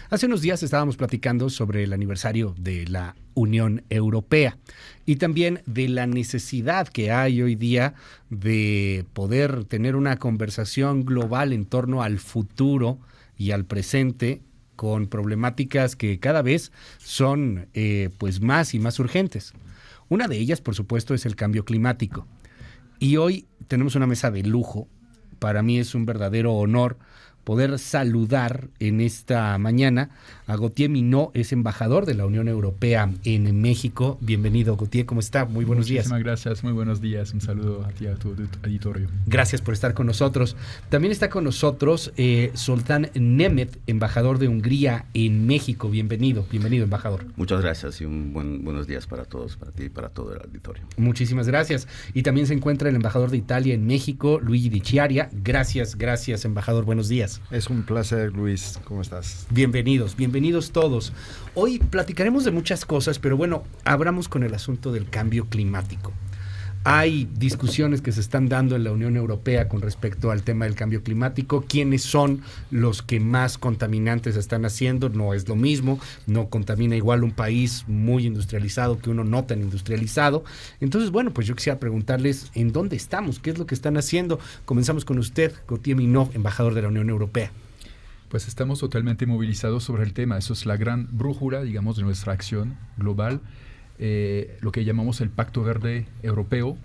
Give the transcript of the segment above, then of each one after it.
Hace unos días estábamos platicando sobre el aniversario de la Unión Europea y también de la necesidad que hay hoy día de poder tener una conversación global en torno al futuro y al presente con problemáticas que cada vez son pues más y más urgentes. Una de ellas, por supuesto, es el cambio climático. Y hoy tenemos una mesa de lujo. Para mí es un verdadero honor poder saludar en esta mañana a Gauthier Minot, es embajador de la Unión Europea en México. Bienvenido, Gauthier, ¿cómo está? Muy buenos días. Muchísimas gracias, muy buenos días. Un saludo a ti, a tu auditorio. Gracias por estar con nosotros. También está con nosotros Zoltán Nemet, embajador de Hungría en México. Bienvenido, embajador. Muchas gracias y buenos días para todos, para ti y para todo el auditorio. Muchísimas gracias. Y también se encuentra el embajador de Italia en México, Luigi Di Chiaria. Gracias, embajador. Buenos días. Es un placer, Luis. ¿Cómo estás? Bienvenidos todos. Hoy platicaremos de muchas cosas, pero bueno, abramos con el asunto del cambio climático. Hay discusiones que se están dando en la Unión Europea con respecto al tema del cambio climático. ¿Quiénes son los que más contaminantes están haciendo? No es lo mismo, no contamina igual un país muy industrializado que uno no tan industrializado. Entonces, bueno, pues yo quisiera preguntarles en dónde estamos, qué es lo que están haciendo. Comenzamos con usted, Gauthier Minot, embajador de la Unión Europea. Pues estamos totalmente movilizados sobre el tema. Eso es la gran brújula, digamos, de nuestra acción global. Lo que llamamos el Pacto Verde Europeo,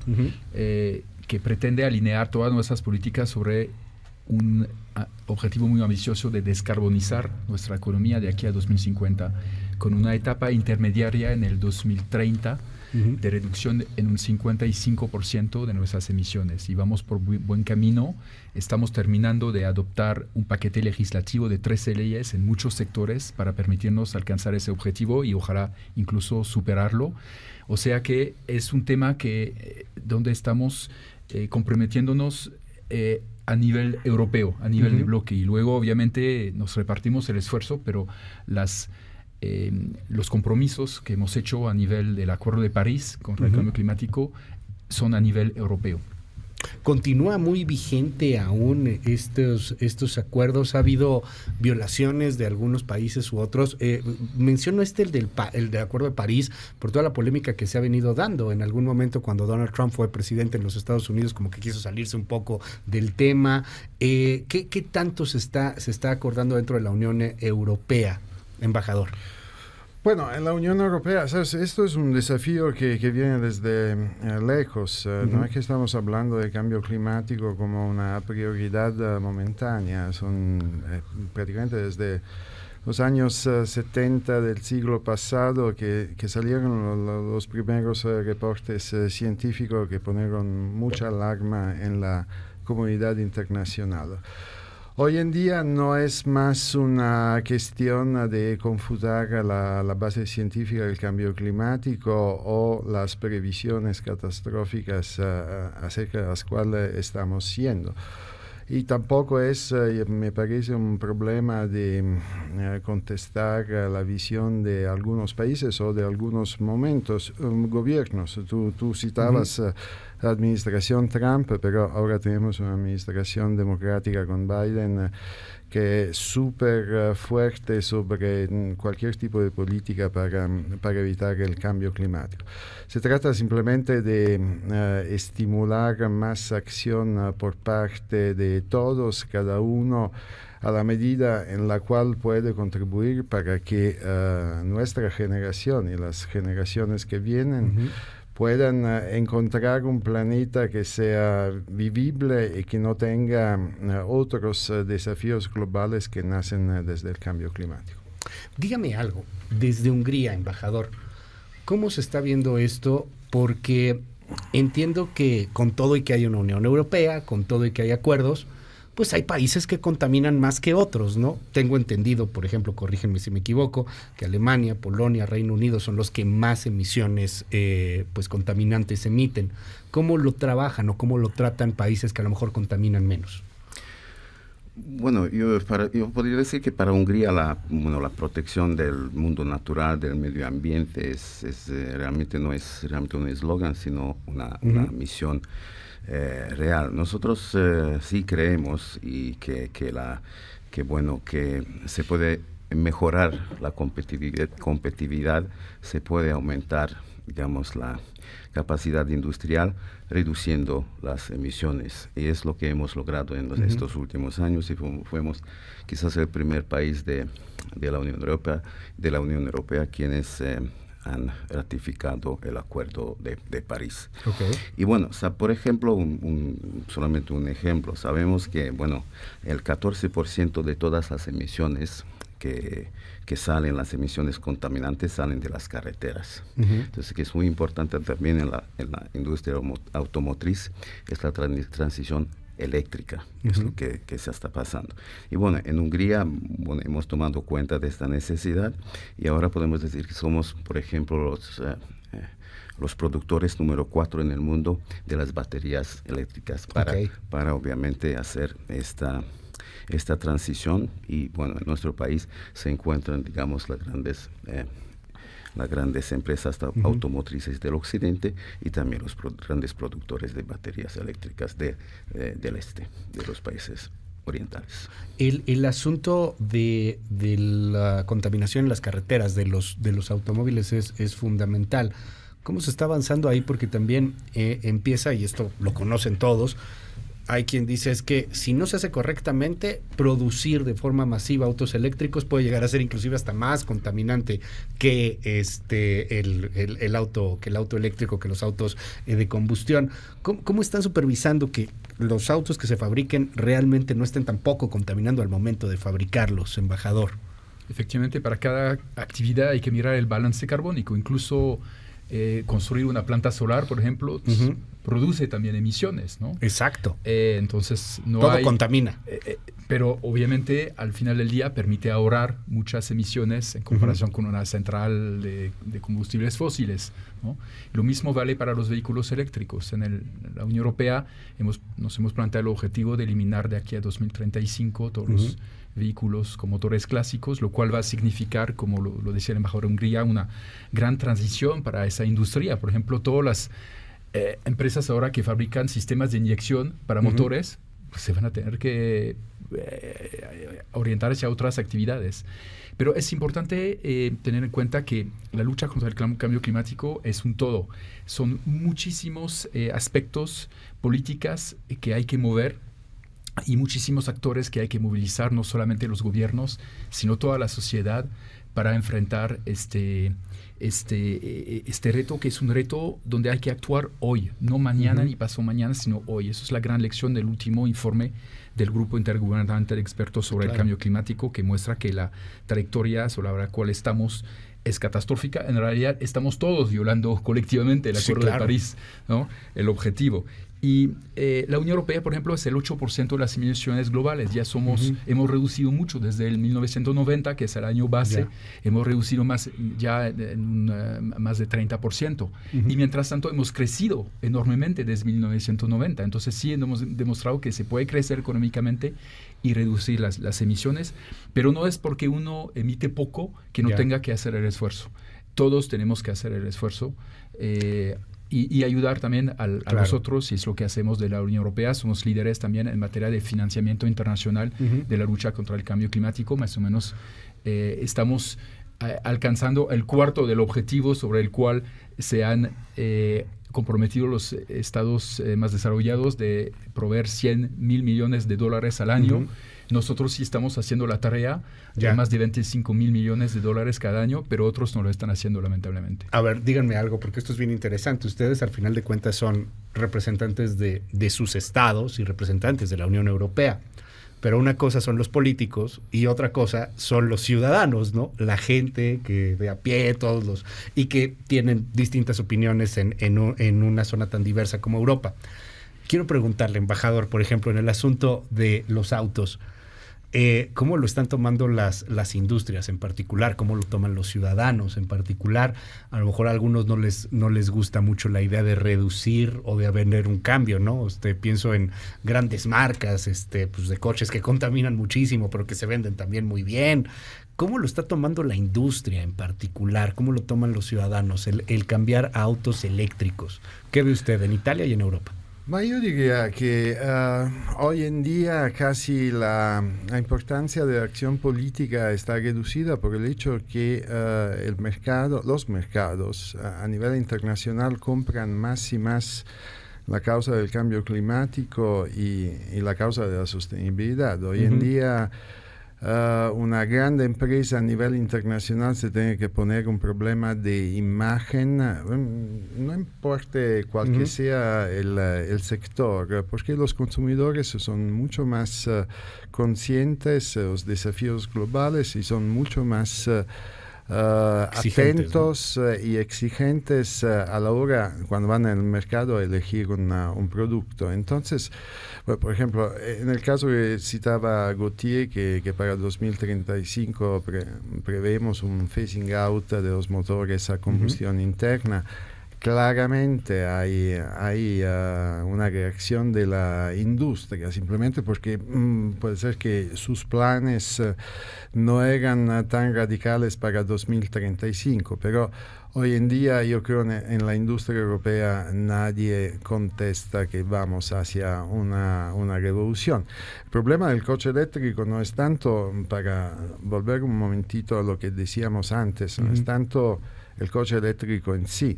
que pretende alinear todas nuestras políticas sobre un objetivo muy ambicioso de descarbonizar nuestra economía de aquí a 2050, con una etapa intermediaria en el 2030 de reducción en un 55% de nuestras emisiones. Y vamos por buen camino. Estamos terminando de adoptar un paquete legislativo de 13 leyes en muchos sectores para permitirnos alcanzar ese objetivo y ojalá incluso superarlo. O sea que es un tema donde estamos comprometiéndonos a nivel europeo, a nivel de bloque. Y luego obviamente nos repartimos el esfuerzo, pero los compromisos que hemos hecho a nivel del Acuerdo de París contra el cambio climático son a nivel europeo. ¿Continúa muy vigente aún estos acuerdos? ¿Ha habido violaciones de algunos países u otros? Menciono el del Acuerdo de París por toda la polémica que se ha venido dando. En algún momento, cuando Donald Trump fue presidente en los Estados Unidos, como que quiso salirse un poco del tema. ¿Qué tanto se está acordando dentro de la Unión Europea, embajador? Bueno, en la Unión Europea, ¿sabes? Esto es un desafío que viene desde lejos. No es que estamos hablando de cambio climático como una prioridad momentánea. Son prácticamente desde los años 70 del siglo pasado que salieron los primeros reportes científicos que ponieron mucha alarma en la comunidad internacional. Hoy en día no es más una cuestión de confutar la base científica del cambio climático o las previsiones catastróficas acerca de las cuales estamos siendo. Y tampoco es, me parece, un problema de contestar la visión de algunos países o de algunos momentos, gobiernos. Tú citabas la administración Trump, pero ahora tenemos una administración democrática con Biden que es súper fuerte sobre cualquier tipo de política para evitar el cambio climático. Se trata simplemente de estimular más acción por parte de todos, cada uno, a la medida en la cual puede contribuir para que nuestra generación y las generaciones que vienen puedan encontrar un planeta que sea vivible y que no tenga otros desafíos globales que nacen desde el cambio climático. Dígame algo, desde Hungría, embajador, ¿cómo se está viendo esto? Porque entiendo que con todo y que hay una Unión Europea, con todo y que hay acuerdos, pues hay países que contaminan más que otros, ¿no? Tengo entendido, por ejemplo, corrígenme si me equivoco, que Alemania, Polonia, Reino Unido son los que más emisiones pues contaminantes emiten. ¿Cómo lo trabajan o cómo lo tratan países que a lo mejor contaminan menos? Bueno, yo podría decir que para Hungría la protección del mundo natural, del medio ambiente, realmente no es un eslogan, sino una misión real. Nosotros sí creemos y que se puede mejorar la competitividad, se puede aumentar, digamos, la capacidad industrial, reduciendo las emisiones. Y es lo que hemos logrado en estos últimos años, y fuimos quizás el primer país de la Unión Europea quienes han ratificado el Acuerdo de París. Okay. Y bueno, por ejemplo, solamente un ejemplo, sabemos que, bueno, el 14% de todas las emisiones que salen, las emisiones contaminantes, salen de las carreteras. Entonces, que es muy importante también en la industria automotriz, es la transición eléctrica, es lo que se está pasando. Y bueno, en Hungría hemos tomado cuenta de esta necesidad, y ahora podemos decir que somos, por ejemplo, los productores número 4 en el mundo de las baterías eléctricas para obviamente hacer esta transición. Y bueno, en nuestro país se encuentran, digamos, las grandes empresas automotrices del occidente, y también los grandes productores de baterías eléctricas del este, de los países orientales. El asunto de la contaminación en las carreteras de los automóviles es fundamental. ¿Cómo se está avanzando ahí? Porque también empieza, y esto lo conocen todos, hay quien dice es que si no se hace correctamente, producir de forma masiva autos eléctricos puede llegar a ser inclusive hasta más contaminante que el auto eléctrico, que los autos de combustión. ¿Cómo están supervisando que los autos que se fabriquen realmente no estén tampoco contaminando al momento de fabricarlos, embajador? Efectivamente, para cada actividad hay que mirar el balance carbónico. Incluso construir una planta solar, por ejemplo, produce también emisiones, ¿no? Exacto. Entonces todo contamina. Pero obviamente al final del día permite ahorrar muchas emisiones en comparación con una central de combustibles fósiles, ¿no? Lo mismo vale para los vehículos eléctricos. En la Unión Europea nos hemos planteado el objetivo de eliminar de aquí a 2035 todos los vehículos con motores clásicos, lo cual va a significar, como lo decía el embajador de Hungría, una gran transición para esa industria. Por ejemplo, todas las empresas ahora que fabrican sistemas de inyección para motores, pues se van a tener que orientar hacia otras actividades. Pero es importante tener en cuenta que la lucha contra el cambio climático es un todo. Son muchísimos aspectos, políticas que hay que mover, y muchísimos actores que hay que movilizar, no solamente los gobiernos, sino toda la sociedad, para enfrentar este reto, que es un reto donde hay que actuar hoy, no mañana ni pasado mañana, sino hoy. Eso es la gran lección del último informe del Grupo Intergubernamental de Expertos sobre el Cambio Climático, que muestra que la trayectoria sobre la cual estamos es catastrófica. En realidad estamos todos violando colectivamente el Acuerdo de París, ¿no? El objetivo. Y la Unión Europea, por ejemplo, es el 8% de las emisiones globales. Ya hemos reducido mucho desde el 1990, que es el año base. Hemos reducido más de 30%. Y mientras tanto hemos crecido enormemente desde 1990. Entonces sí hemos demostrado que se puede crecer económicamente y reducir las emisiones, pero no es porque uno emite poco que no tenga que hacer el esfuerzo. Todos tenemos que hacer el esfuerzo. Y ayudar también a los otros, y es lo que hacemos de la Unión Europea. Somos líderes también en materia de financiamiento internacional de la lucha contra el cambio climático. Más o menos estamos alcanzando el cuarto del objetivo sobre el cual se han comprometido los estados más desarrollados de proveer $100 mil millones al año. Nosotros sí estamos haciendo la tarea de más de $25 mil millones cada año, pero otros no lo están haciendo, lamentablemente. A ver, díganme algo, porque esto es bien interesante. Ustedes, al final de cuentas, son representantes de sus estados y representantes de la Unión Europea. Pero una cosa son los políticos y otra cosa son los ciudadanos, ¿no? La gente que de a pie, y que tienen distintas opiniones en una zona tan diversa como Europa. Quiero preguntarle, embajador, por ejemplo, en el asunto de los autos, ¿cómo lo están tomando las industrias en particular? ¿Cómo lo toman los ciudadanos en particular? A lo mejor a algunos no les gusta mucho la idea de reducir o de vender un cambio, ¿no? Pienso en grandes marcas pues de coches que contaminan muchísimo, pero que se venden también muy bien. ¿Cómo lo está tomando la industria en particular? ¿Cómo lo toman los ciudadanos el cambiar a autos eléctricos? ¿Qué ve usted en Italia y en Europa? Yo diría que hoy en día casi la importancia de la acción política está reducida por el hecho que los mercados a nivel internacional compran más y más la causa del cambio climático y la causa de la sostenibilidad. Hoy en día una gran empresa a nivel internacional se tiene que poner un problema de imagen, no importa cuál que sea el sector, porque los consumidores son mucho más conscientes de los desafíos globales y son mucho más atentos, ¿no? Y exigentes a la hora, cuando van al mercado, a elegir un producto. Entonces, bueno, por ejemplo, en el caso que citaba Gauthier, que para 2035 prevemos un phasing out de los motores a combustión interna. Claramente hay una reacción de la industria, simplemente porque puede ser que sus planes no eran tan radicales para 2035, pero hoy en día yo creo en la industria europea nadie contesta que vamos hacia una revolución. El problema del coche eléctrico no es tanto, para volver un momentito a lo que decíamos antes, no es tanto el coche eléctrico en sí.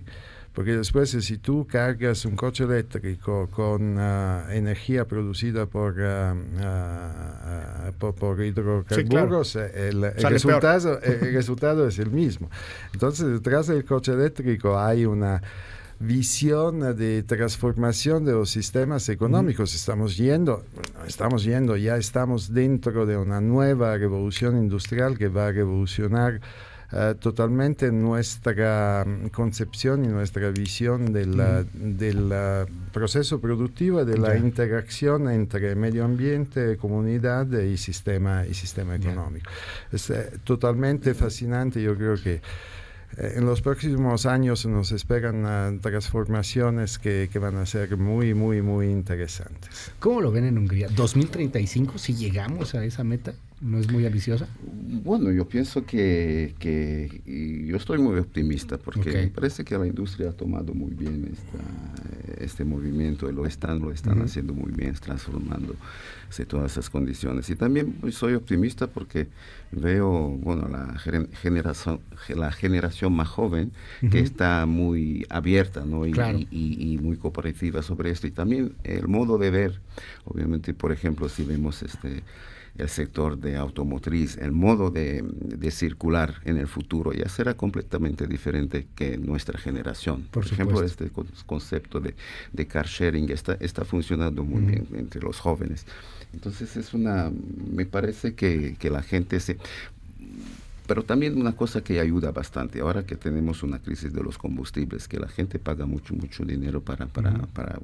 Porque después, si tú cargas un coche eléctrico con energía producida por hidrocarburos, sí, claro. el resultado es el mismo. Entonces, detrás del coche eléctrico hay una visión de transformación de los sistemas económicos. Ya estamos dentro de una nueva revolución industrial que va a revolucionar totalmente nuestra concepción y nuestra visión del proceso productivo, de la interacción entre medio ambiente, comunidad y sistema económico. Es totalmente fascinante. Yo creo que en los próximos años nos esperan transformaciones que van a ser muy, muy, muy interesantes. ¿Cómo lo ven en Hungría? ¿2035 si llegamos a esa meta? ¿No es muy ambiciosa? Bueno, yo pienso que yo estoy muy optimista porque me parece que la industria ha tomado muy bien este movimiento y lo están haciendo muy bien, transformándose todas esas condiciones. Y también soy optimista porque veo, la generación más joven que está muy abierta, ¿no? y muy cooperativa sobre esto. Y también el modo de ver, obviamente, por ejemplo, si vemos el sector de automotriz, el modo de circular en el futuro ya será completamente diferente que nuestra generación. Por ejemplo, este concepto de car sharing está funcionando muy bien entre los jóvenes. Entonces me parece que la gente pero también una cosa que ayuda bastante, ahora que tenemos una crisis de los combustibles, que la gente paga mucho dinero para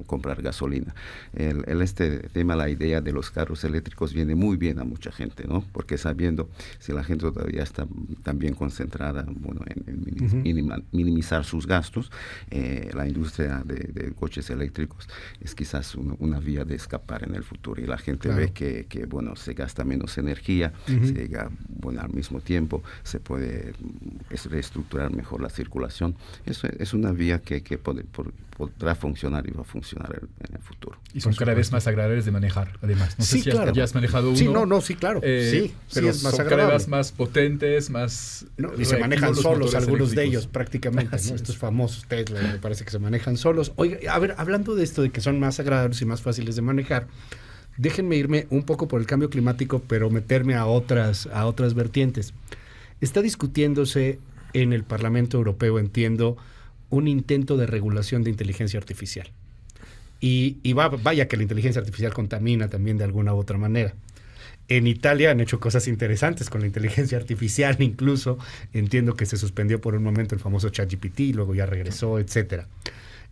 comprar gasolina. La idea de los carros eléctricos viene muy bien a mucha gente, ¿no? Porque sabiendo, si la gente todavía está también concentrada en minimizar sus gastos, la industria de coches eléctricos es quizás una vía de escapar en el futuro. Y la gente ve que se gasta menos energía, se llega, al mismo tiempo, se puede reestructurar mejor la circulación. Eso es una vía que podrá funcionar y va a funcionar en el futuro. Y son cada vez más agradables de manejar, además. No sé si ya has manejado uno. Sí, claro. Sí, pero es más son agradable. cada vez más potentes, más... y se manejan solos algunos de ellos prácticamente, ¿no? Estos famosos Tesla me parece que se manejan solos. Oiga, a ver, hablando de esto de que son más agradables y más fáciles de manejar, déjenme irme un poco por el cambio climático, pero meterme a otras vertientes. Está discutiéndose en el Parlamento Europeo, entiendo, un intento de regulación de inteligencia artificial. Y vaya que la inteligencia artificial contamina también de alguna u otra manera. En Italia han hecho cosas interesantes con la inteligencia artificial, incluso entiendo que se suspendió por un momento el famoso ChatGPT, luego ya regresó, etcétera.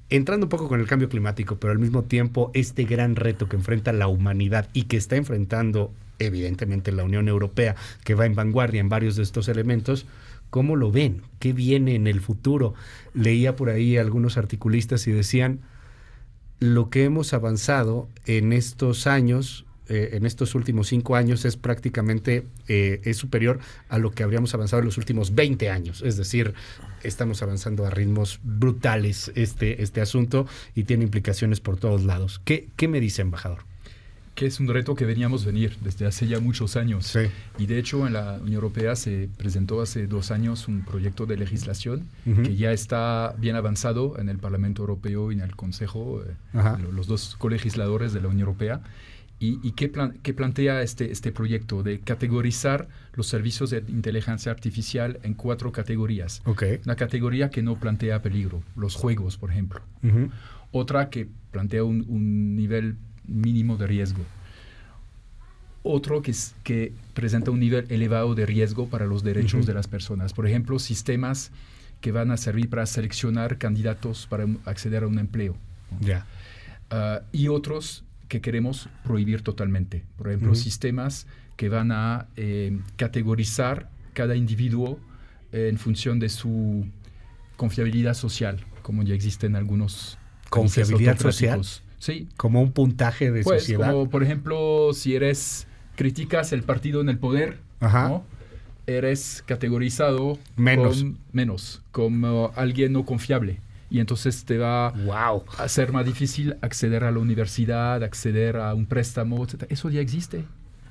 Entrando un poco con el cambio climático, pero al mismo tiempo este gran reto que enfrenta la humanidad y que está enfrentando evidentemente la Unión Europea, que va en vanguardia en varios de estos elementos, ¿cómo lo ven? ¿Qué viene en el futuro? Leía por ahí algunos articulistas y decían, lo que hemos avanzado en estos años en estos últimos 5 años es prácticamente es superior a lo que habríamos avanzado en los últimos 20 años. Es decir, estamos avanzando a ritmos brutales este asunto y tiene implicaciones por todos lados. ¿Qué me dice, embajador? Que es un reto que veníamos venir desde hace ya muchos años. Sí. Y de hecho en la Unión Europea se presentó hace 2 años un proyecto de legislación que ya está bien avanzado en el Parlamento Europeo y en el Consejo, los 2 colegisladores de la Unión Europea. ¿Y qué plantea este proyecto? De categorizar los servicios de inteligencia artificial en 4 categorías. Okay. Una categoría que no plantea peligro, los juegos, por ejemplo. Otra que plantea un nivel mínimo de riesgo. Otro que presenta un nivel elevado de riesgo para los derechos de las personas. Por ejemplo, sistemas que van a servir para seleccionar candidatos para acceder a un empleo. Ya. Y otros que queremos prohibir totalmente. Por ejemplo, sistemas que van a categorizar cada individuo en función de su confiabilidad social, como ya existen algunos ¿Confiabilidad social? Sí. Como un puntaje de sociedad. Como por ejemplo, si criticas el partido en el poder, ¿no? Eres categorizado como alguien no confiable. Y entonces te va a ser más difícil acceder a la universidad, acceder a un préstamo, etc. Eso ya existe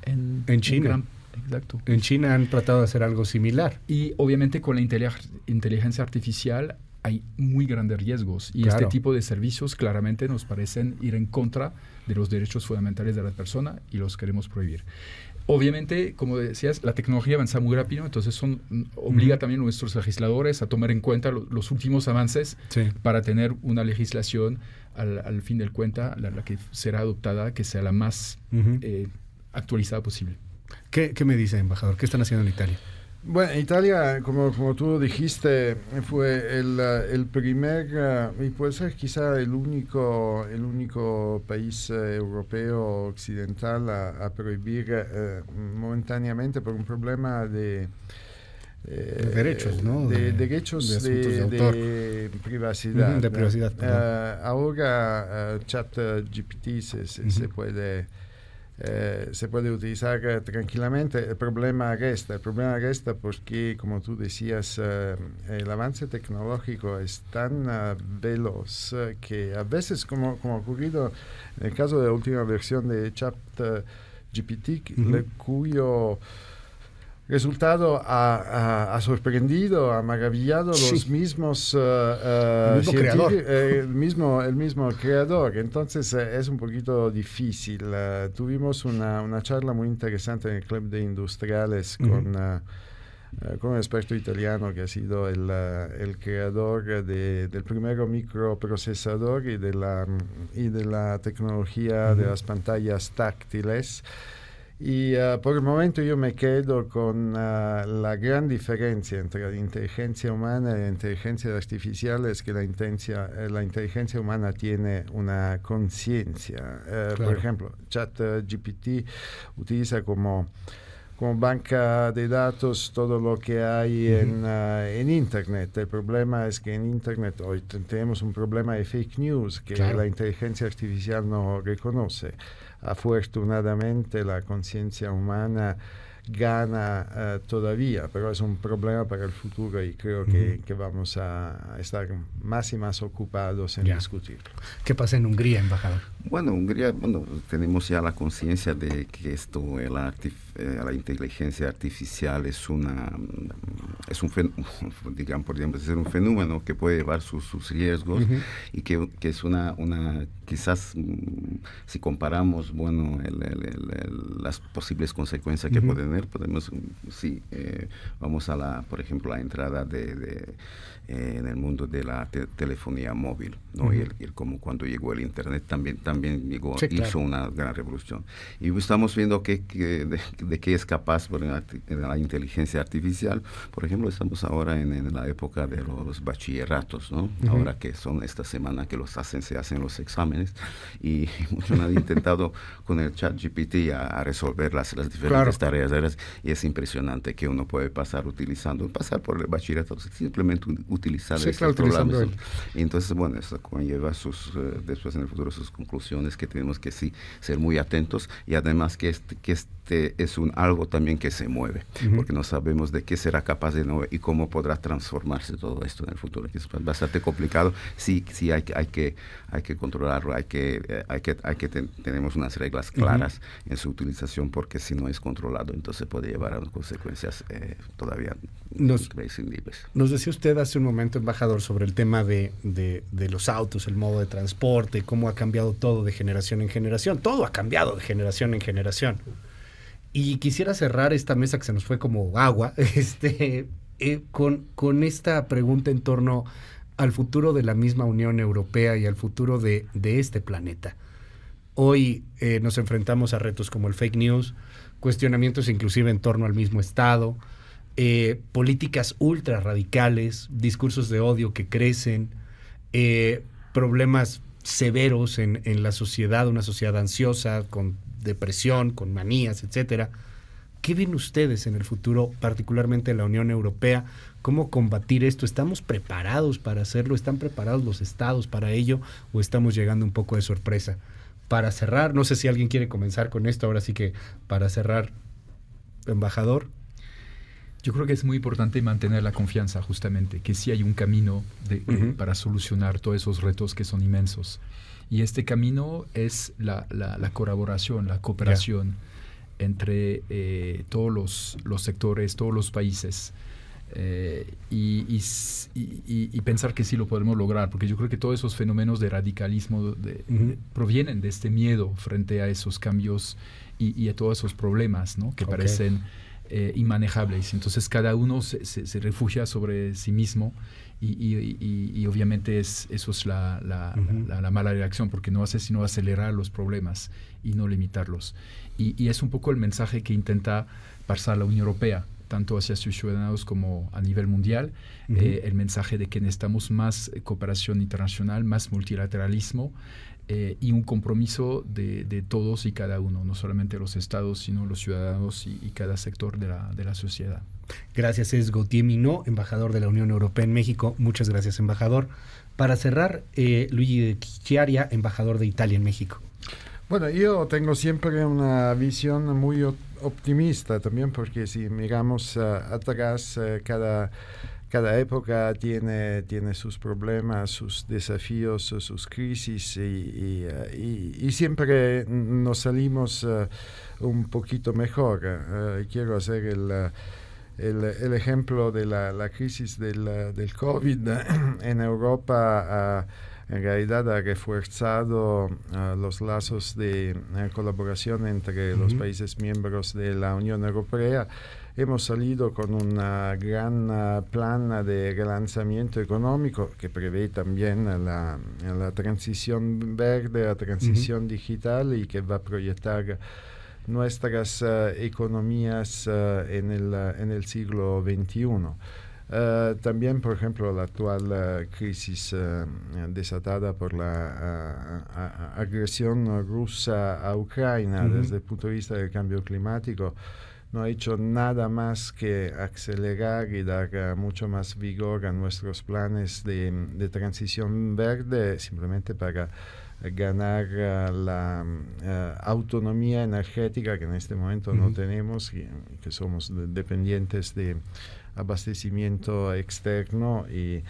en China. Exacto. En China han tratado de hacer algo similar. Y obviamente con la inteligencia artificial hay muy grandes riesgos y este tipo de servicios claramente nos parecen ir en contra de los derechos fundamentales de la persona y los queremos prohibir. Obviamente, como decías, la tecnología avanza muy rápido, entonces obliga también a nuestros legisladores a tomar en cuenta los últimos avances para tener una legislación al fin del cuenta, la que será adoptada, que sea la más actualizada posible. ¿Qué me dice, embajador? ¿Qué están haciendo en Italia? Bueno, Italia, como tú dijiste, fue el primer y puede ser quizá el único país europeo occidental a prohibir momentáneamente por un problema de derechos, ¿no? De derechos de privacidad. De privacidad. Ahora ChatGPT se puede utilizar tranquilamente. El problema resta porque, como tú decías, el avance tecnológico es tan veloz que a veces, como ha ocurrido en el caso de la última versión de ChatGPT, cuyo resultado ha sorprendido, ha maravillado los mismos el mismo creador. Entonces es un poquito difícil. Tuvimos una charla muy interesante en el Club de Industriales con un experto italiano que ha sido el creador del primer microprocesador y de la tecnología de las pantallas táctiles. Y por el momento yo me quedo con la gran diferencia entre la inteligencia humana y la inteligencia artificial es que la inteligencia humana tiene una conciencia. Por ejemplo, ChatGPT utiliza como banca de datos todo lo que hay en Internet. El problema es que en Internet hoy tenemos un problema de fake news que la inteligencia artificial no reconoce. Afortunadamente la conciencia humana gana todavía, pero es un problema para el futuro y creo que vamos a estar más y más ocupados en discutirlo. ¿Qué pasa en Hungría, embajador? Bueno, Hungría, tenemos ya la conciencia de que la inteligencia artificial es un digamos, podríamos decir, un fenómeno que puede llevar sus riesgos y que es una quizás si comparamos, las posibles consecuencias que puede tener, vamos a por ejemplo, la entrada en el mundo de la telefonía móvil, ¿no? Y como cuando llegó el Internet también hizo una gran revolución. Y estamos viendo que de qué es capaz la inteligencia artificial. Por ejemplo, estamos ahora en la época de los bachilleratos, ¿no? Ahora que son esta semana que se hacen los exámenes, y muchos han intentado con el ChatGPT a resolver las diferentes tareas, y es impresionante que uno puede pasar por el bachillerato, simplemente utilizar estos programas. Y entonces, bueno, eso conlleva después en el futuro sus conclusiones, que tenemos que sí ser muy atentos, y además que este es algo también que se mueve, porque no sabemos de qué será capaz de nuevo y cómo podrá transformarse todo esto en el futuro, que es bastante complicado. Sí, hay que controlarlo, tenemos unas reglas claras en su utilización, porque si no es controlado, entonces puede llevar a consecuencias todavía imprescindibles. Nos decía usted hace un momento, embajador, sobre el tema de los autos, el modo de transporte, cómo ha cambiado todo de generación en generación. Todo ha cambiado de generación en generación. Y quisiera cerrar esta mesa que se nos fue como agua, con esta pregunta en torno al futuro de la misma Unión Europea y al futuro de este planeta. Hoy nos enfrentamos a retos como el fake news, cuestionamientos inclusive en torno al mismo Estado, políticas ultra radicales, discursos de odio que crecen, problemas severos en la sociedad, una sociedad ansiosa, con depresión, con manías, etcétera. ¿Qué ven ustedes en el futuro, particularmente en la Unión Europea? ¿Cómo combatir esto? ¿Estamos preparados para hacerlo? ¿Están preparados los estados para ello? ¿O estamos llegando un poco de sorpresa? Para cerrar, no sé si alguien quiere comenzar con esto, ahora sí que para cerrar, embajador. Yo creo que es muy importante mantener la confianza, justamente, que sí hay un camino para solucionar todos esos retos que son inmensos. Y este camino es la colaboración, la cooperación entre todos los sectores, todos los países. Y pensar que sí lo podemos lograr, porque yo creo que todos esos fenómenos de radicalismo provienen de este miedo frente a esos cambios y a todos esos problemas, ¿no? Que parecen inmanejables. Entonces cada uno se refugia sobre sí mismo y obviamente eso es la mala reacción, porque no hace sino acelerar los problemas y no limitarlos. Y es un poco el mensaje que intenta pasar la Unión Europea, tanto hacia sus ciudadanos como a nivel mundial, el mensaje de que necesitamos más cooperación internacional, más multilateralismo, y un compromiso de todos y cada uno, no solamente los estados, sino los ciudadanos y cada sector de la sociedad. Gracias, es Gauthier Minot, embajador de la Unión Europea en México. Muchas gracias, embajador. Para cerrar, Luigi de Chiaria, embajador de Italia en México. Bueno, yo tengo siempre una visión muy optimista también, porque si miramos atrás, cada época tiene sus problemas, sus desafíos, sus crisis, y siempre nos salimos un poquito mejor. Quiero hacer el ejemplo de la crisis del COVID en Europa. En realidad ha reforzado los lazos de colaboración entre los países miembros de la Unión Europea. Hemos salido con un gran plan de relanzamiento económico que prevé también la transición verde, la transición digital, y que va a proyectar nuestras economías en el siglo XXI. También, por ejemplo, la actual crisis desatada por la agresión rusa a Ucrania, desde el punto de vista del cambio climático, no ha hecho nada más que acelerar y dar mucho más vigor a nuestros planes de transición verde, simplemente para ganar la autonomía energética que en este momento no tenemos, y que somos dependientes de abastecimiento externo y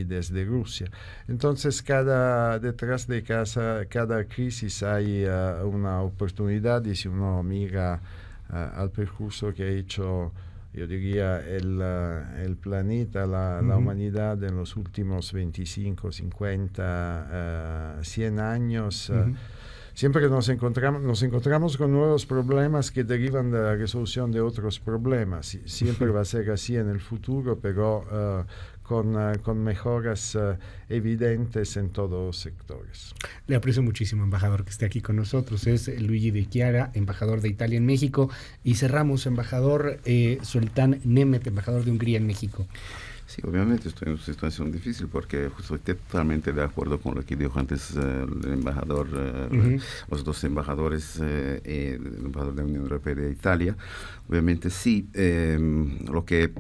desde Rusia. Entonces, detrás de cada crisis hay una oportunidad, y si uno mira al percurso que ha hecho, yo diría, el planeta, la humanidad en los últimos 25, 50, 100 años, siempre nos encontramos con nuevos problemas que derivan de la resolución de otros problemas. Siempre va a ser así en el futuro, pero con mejoras evidentes en todos los sectores. Le aprecio muchísimo, embajador, que esté aquí con nosotros. Es Luigi De Chiara, embajador de Italia en México. Y cerramos, embajador Sultán Nemeth, embajador de Hungría en México. Sí, obviamente estoy en una situación difícil porque estoy totalmente de acuerdo con lo que dijo antes el embajador, los dos embajadores, el embajador de la Unión Europea y de Italia. Obviamente sí, lo que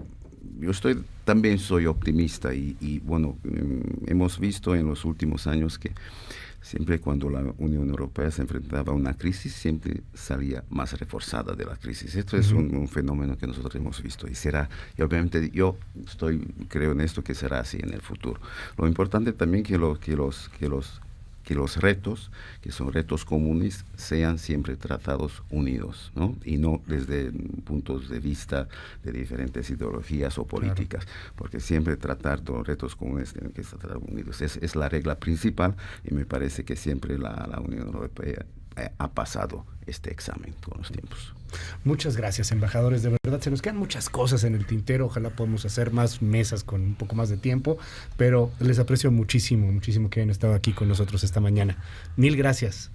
yo también soy optimista y bueno, hemos visto en los últimos años que siempre cuando la Unión Europea se enfrentaba a una crisis, siempre salía más reforzada de la crisis. Esto es un fenómeno que nosotros hemos visto y obviamente yo creo en esto que será así en el futuro. Lo importante también que los retos, que son retos comunes, sean siempre tratados unidos, ¿no? Y no desde puntos de vista de diferentes ideologías o políticas, porque siempre tratar los retos comunes tienen que estar unidos. Es la regla principal y me parece que siempre la Unión Europea ha pasado este examen con los tiempos. Muchas gracias, embajadores. De verdad, se nos quedan muchas cosas en el tintero. Ojalá podamos hacer más mesas con un poco más de tiempo, pero les aprecio muchísimo, muchísimo que hayan estado aquí con nosotros esta mañana. Mil gracias.